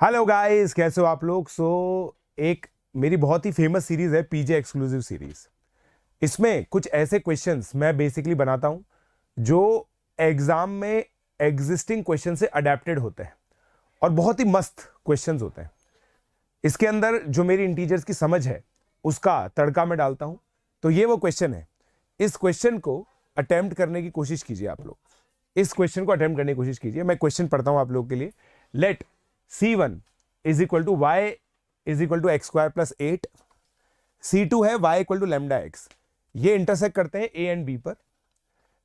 Hello guys, कैसे हो आप लोग। एक मेरी बहुत ही फेमस सीरीज है पीजे एक्सक्लूसिव सीरीज। इसमें कुछ ऐसे क्वेश्चंस मैं बेसिकली बनाता हूं जो एग्जाम में एग्जिस्टिंग क्वेश्चन से अडेप्टेड होते हैं और बहुत ही मस्त क्वेश्चंस होते हैं। इसके अंदर जो मेरी इंटीजर्स की समझ है उसका तड़का मैं डालता हूं। तो ये वो क्वेश्चन है। इस क्वेश्चन को अटेम्प्ट करने की कोशिश कीजिए आप लोग। इस क्वेश्चन को अटेम्प्ट करने की कोशिश कीजिए। मैं क्वेश्चन पढ़ता हूं आप लोगों के लिए। Let C1 is equal to y is equal to x square plus 8। C2 है y equal to lambda x. ये इंटरसेक्ट करते हैं A एंड B पर।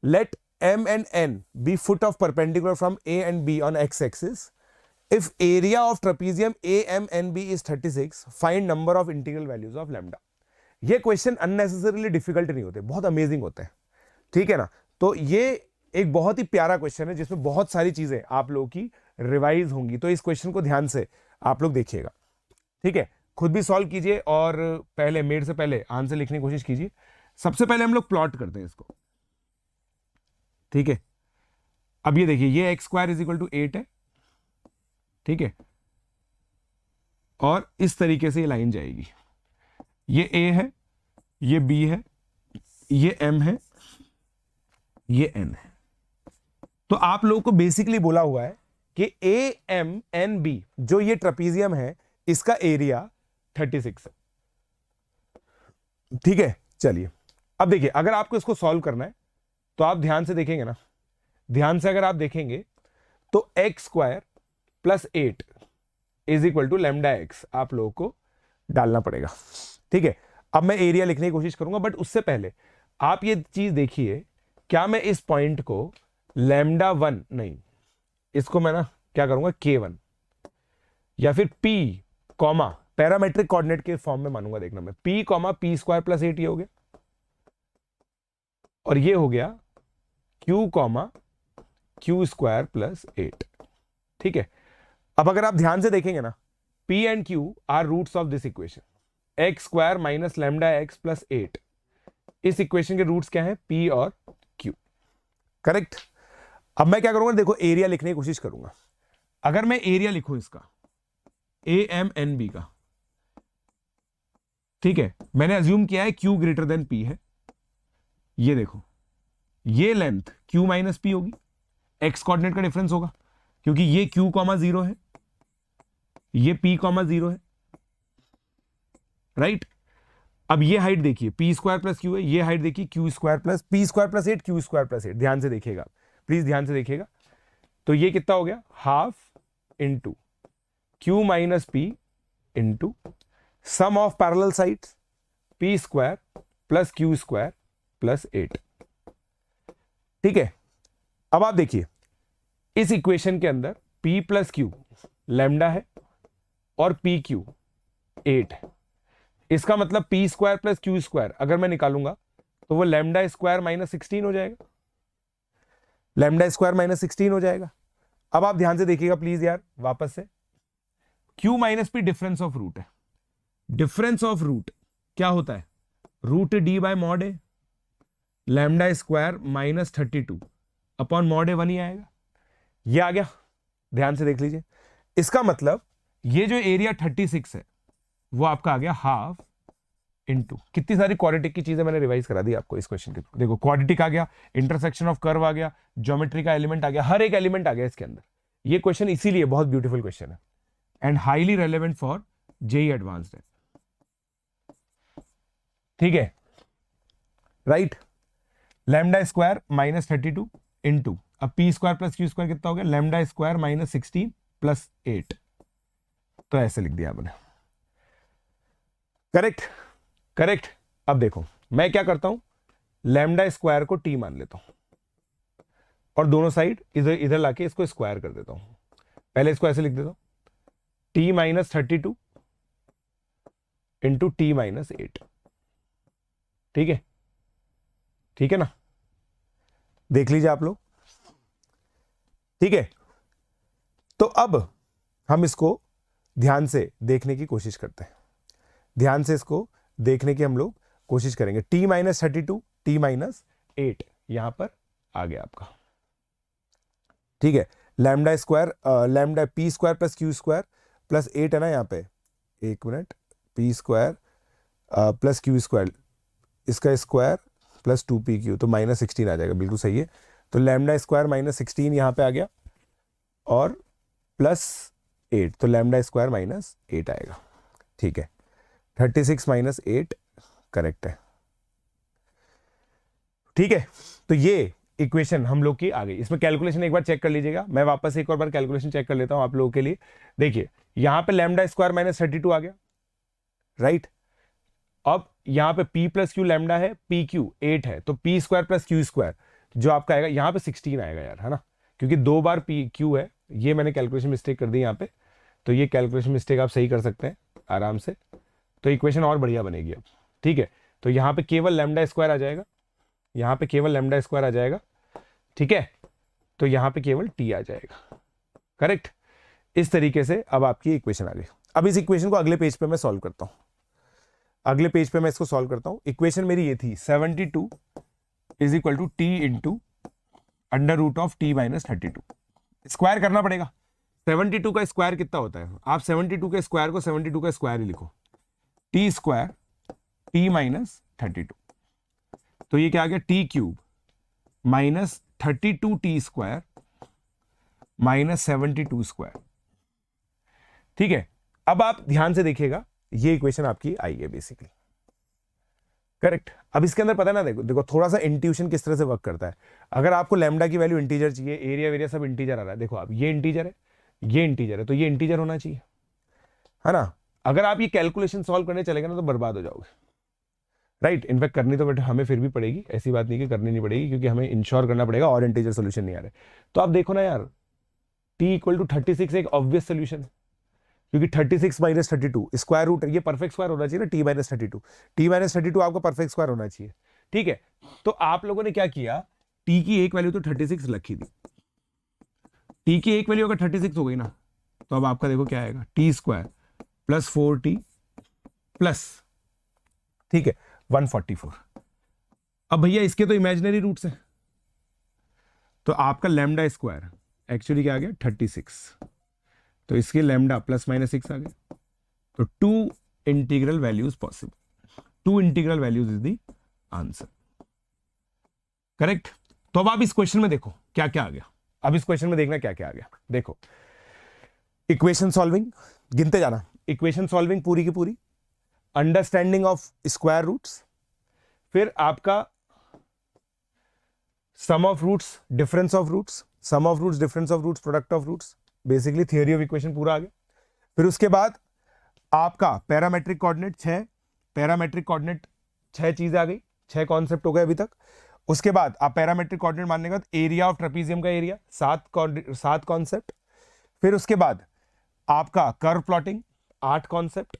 Let M and N be foot of perpendicular from A and B on x axis. If area of trapezium AMNB is 36, find number of integral values of lambda। ये question unnecessarily difficult नहीं होते, बहुत amazing होते हैं। ठीक है ना। तो ये एक बहुत ही प्यारा क्वेश्चन है जिसमें बहुत सारी चीजें आप लोगों की रिवाइज होंगी। तो इस क्वेश्चन को ध्यान से आप लोग देखिएगा। ठीक है, खुद भी सॉल्व कीजिए और पहले मेरे से पहले आंसर लिखने की कोशिश कीजिए। सबसे पहले हम लोग प्लॉट करते हैं इसको। ठीक है, अब ये देखिए, ये x square is equal to 8 है। ठीक है, और इस तरीके से ये लाइन जाएगी। ये A है, ये B है, ये M है, ये N है। तो आप लोगों को बेसिकली बोला हुआ है कि AMNB जो ये ट्रेपीजियम है इसका एरिया 36 है। ठीक है, चलिए अब देखिए, अगर आपको इसको सॉल्व करना है तो आप ध्यान से देखेंगे ना। ध्यान से अगर आप देखेंगे तो x square plus 8 is equal to lambda x आप लोगों को डालना पड़ेगा। ठीक है, अब मैं एरिया लिखने की कोशिश करूंगा, बट उससे पहले आप ये चीज देखिए, क्या मैं इस पॉइंट को लेमडा 1 नहीं, इसको मैं ना क्या करूंगा K1 या फिर P कॉमा पैरामेट्रिक कोऑर्डिनेट के फॉर्म में मानूंगा। देखना, मैं P comma P square plus 8 ये हो गया, और ये हो गया Q comma Q square plus 8। ठीक है, अब अगर आप ध्यान से देखेंगे ना, P and Q are roots of this equation. X square minus lambda x plus 8, इस इक्वेशन के रूट्स क्या है? P और Q। करेक्ट। अब मैं क्या करूंगा, देखो एरिया लिखने की कोशिश करूंगा। अगर मैं एरिया लिखूं इसका AMNB का, ठीक है, मैंने अज्यूम किया है Q ग्रेटर देन P है। ये देखो, ये लेंथ Q माइनस P होगी, एक्स कोऑर्डिनेट का डिफरेंस होगा, क्योंकि ये Q कॉमा 0 है, ये P कॉमा 0 है। राइट। अब ये हाइट देखिए, P स्क्वायर प्लस Q है, ये हाइट देखिए Q square plus P square plus 8 Q square plus 8। ध्यान से देखिएगा, प्लीज ध्यान से देखिएगा। तो ये कितना हो गया? Half into Q minus P into sum of parallel sides P square plus Q square plus 8। ठीक है, अब आप देखिए इस इक्वेशन के अंदर P प्लस Q लेमडा है और PQ 8 है। इसका मतलब P square plus Q square अगर मैं निकालूंगा तो वो लेमडा स्क्वायर माइनस 16 हो जाएगा। लेमडा स्क्वायर माइनस 16 हो जाएगा। अब आप ध्यान से देखिएगा प्लीज यार, वापस से। Q minus P difference of root है। डिफरेंस ऑफ रूट क्या होता है? Root D by mod A, lambda square minus 32 upon mod A 1 ही आएगा। ये आ गया, ध्यान से देख लीजिए। इसका मतलब ये जो एरिया 36 है वो आपका आ गया हाफ इंटू, कितनी सारी क्वाड्रेटिक की चीजें मैंने रिवाइज करा दी आपको इस क्वेश्चन के थ्रू। देखो, क्वाड्रेटिक आ गया, इंटरसेक्शन ऑफ कर्व आ गया, ज्योमेट्री का एलिमेंट आ गया, हर एक एलिमेंट आ गया इसके अंदर। ये क्वेश्चन इसीलिए बहुत ब्यूटीफुल क्वेश्चन है and highly relevant for JEE advanced है। ठीक है, right. Lambda square minus 32 into, अब P square plus Q square कितना हो गया? Lambda square minus 16 plus 8। तो ऐसे लिख दिया आपने। Correct, correct. अब देखो मैं क्या करता हूं, लेमडा स्क्वायर को T मान लेता हूं और दोनों साइड इधर इधर लाके इसको स्क्वायर कर देता हूं। पहले इसको ऐसे लिख देता हूं, T minus 32 into T minus 8। ठीक है, ठीक है ना, देख लीजिए आप लोग। ठीक है, तो अब हम इसको ध्यान से देखने की कोशिश करते हैं। ध्यान से इसको देखने की हम लोग कोशिश करेंगे। T माइनस 32 T माइनस 8 यहां पर आ गया आपका। ठीक है, lambda square lambda P square plus Q square plus 8 है ना यहाँ पे, एक minute, P square plus Q square, इसका स्क्वायर प्लस 2pq, तो -16 आ जाएगा, बिल्कुल सही है। तो लैम्डा स्क्वायर -16 यहाँ पे आ गया और प्लस 8, तो लैम्डा स्क्वायर -8 आएगा। ठीक है, 36 - 8 करेक्ट है। ठीक है, तो ये इक्वेशन हम लोग की आ गई। इसमें कैलकुलेशन एक बार चेक कर लीजिएगा, मैं वापस एक और बार कैलकुलेशन चेक कर लेता हूं आप लोगों के लिए। देखिए यहां पे लैम्डा स्क्वायर -32 आ गया, राइट। अब यहां पे p प्लस क्यू लैम्डा है, पी क्यू 8 है, तो P square plus Q square जो आपका आएगा यहां पे 16 आएगा यार, है ना, क्योंकि 2 बार पी क्यू है। ये मैंने कैलकुलेशन मिस्टेक कर दी यहाँ पे, तो ये कैलकुलेशन मिस्टेक आप सही कर सकते हैं आराम से, तो इक्वेशन और बढ़िया बनेगी अब। ठीक है, तो यहाँ पे केवल लैम्डा स्क्वायर आ जाएगा, यहाँ पे केवल लैम्डा स्क्वायर आ जाएगा। ठीक है, तो यहाँ पे केवल टी आ जाएगा, करेक्ट। इस तरीके से अब आपकी इक्वेशन आ गई। अब इस इक्वेशन को अगले पेज पे मैं सॉल्व करता हूँ, अगले पेज पे मैं इसको सॉल्व करता हूँ। इक्वेशन मेरी ये थी 72 is equal to t into √t - 32। Square करना पड़ेगा, 72 का स्क्वायर कितना होता है, आप 72 के स्क्वायर को 72 का स्क्वायर ही लिखो, टी स्क्वायर t - 32, तो ये क्या आ गया, t³ -32t स्क्वायर -72 स्क्वायर। ठीक है, अब आप ध्यान से देखिएगा, ये इक्वेशन आपकी आई है बेसिकली, करेक्ट। अब इसके अंदर पता है ना, देखो थोड़ा सा इंट्यूशन किस तरह से वर्क करता है। अगर आपको लैम्डा की वैल्यू इंटीजर चाहिए, एरिया वेरिया सब इंटीजर आ रहा है, देखो आप ये इंटीजर है, ये इंटीजर है, तो ये इंटीजर होना चाहिए, है ना। अगर आप ये कैलकुलेशन सॉल्व करने चलेगा ना तो बर्बाद हो जाओगे, राइट। इनफैक्ट करनी तो बट हमें फिर भी पड़ेगी, ऐसी बात नहीं कि करनी नहीं पड़ेगी, क्योंकि हमें इंश्योर करना पड़ेगा और इंटीजर सोल्यूशन नहीं आ रहे। तो आप देखो ना यार, t = 36 एक ऑब्वियस सोल्यूशन है, क्योंकि 36 - 32 स्क्वायर रूट है, ये परफेक्ट स्क्वायर होना चाहिए ना, t - 32, t - 32 आपका परफेक्ट स्क्वायर होना चाहिए। ठीक है, तो आप लोगों ने क्या किया, t की एक वैल्यू तो 36 रखी थी, t की एक वैल्यू अगर 36 हो गई ना, तो अब आपका देखो क्या आएगा, t² + 4t प्लस, ठीक है, 144। अब भैया इसके तो इमेजिनरी रूट्स हैं, तो आपका लैम्डा स्क्वायर एक्चुअली क्या आ गया, 36, तो इसके लैम्डा ±6 आ गया, तो 2 integral values possible, 2 integral values is the answer, correct. तो अब आप इस क्वेश्चन में देखो क्या क्या आ गया, अब इस क्वेश्चन में देखना क्या क्या आ गया। देखो इक्वेशन सॉल्विंग, गिनते जाना, इक्वेशन सॉल्विंग पूरी की पूरी, अंडरस्टैंडिंग ऑफ स्क्वायर रूट्स, फिर आपका sum of roots, difference of roots, sum of roots, difference of roots, product of roots, basically theory of equation पूरा आ गया। फिर उसके बाद आपका पैरामेट्रिक कोऑर्डिनेट 6, पैरामेट्रिक कोऑर्डिनेट 6 चीजें आ गई, 6 कॉन्सेप्ट हो गए अभी तक। उसके बाद आप पैरामेट्रिक कोऑर्डिनेट मानने के बाद एरिया ऑफ ट्रेपीजियम का एरिया 7 कॉन्सेप्ट। फिर उसके बाद आपका कर्व प्लॉटिंग 8 कॉन्सेप्ट।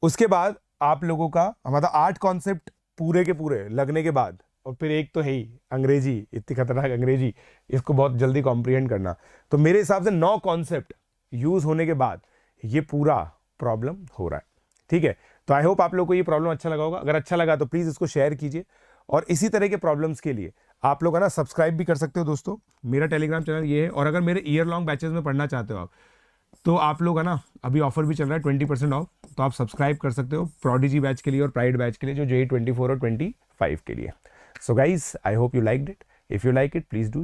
उसके बाद आप लोगों का मतलब 8 कॉन्सेप्ट पूरे के पूरे लगने के बाद, और फिर एक तो है ही अंग्रेजी, इतनी खतरनाक अंग्रेजी, इसको बहुत जल्दी कॉम्प्रिहेंड करना। तो मेरे हिसाब से 9 कॉन्सेप्ट यूज होने के बाद ये पूरा प्रॉब्लम हो रहा है। ठीक है, तो आई होप आप लोगों को ये प्रॉब्लम अच्छा लगा होगा। अगर अच्छा लगा तो प्लीज इसको शेयर कीजिए, और इसी तरह के प्रॉब्लम्स के लिए आप लोग है ना सब्सक्राइब भी कर सकते हो दोस्तों, मेरा टेलीग्राम चैनल ये है। और अगर मेरे ईयर लॉन्ग बैचेस में पढ़ना चाहते हो आप, तो आप लोग है ना अभी ऑफर भी चल रहा है 20% ऑफ, तो आप सब्सक्राइब कर सकते हो प्रोडिजी बैच के लिए और प्राइड बैच के लिए, जो JEE 24 और 25 के लिए। So guys, I hope you liked it. If you like it, please do